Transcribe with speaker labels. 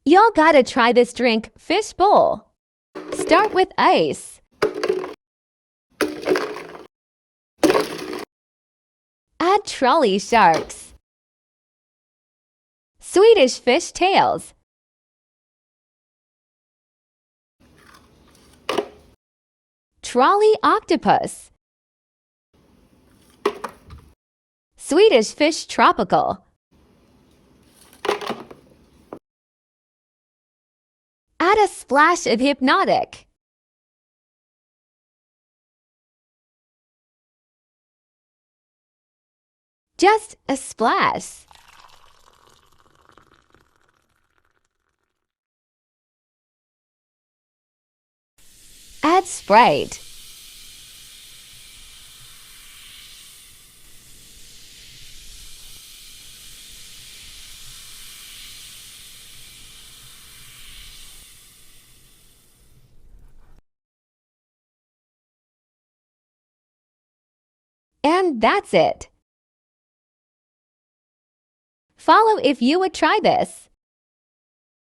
Speaker 1: Y'all gotta try this drink, Fish Bowl. Start with ice. Add trolley sharks. Swedish fish tails. Trolley octopus. Swedish fish tropical. Add a splash of hypnotic. Just a splash. Add Sprite. And that's it. Follow if you would try this.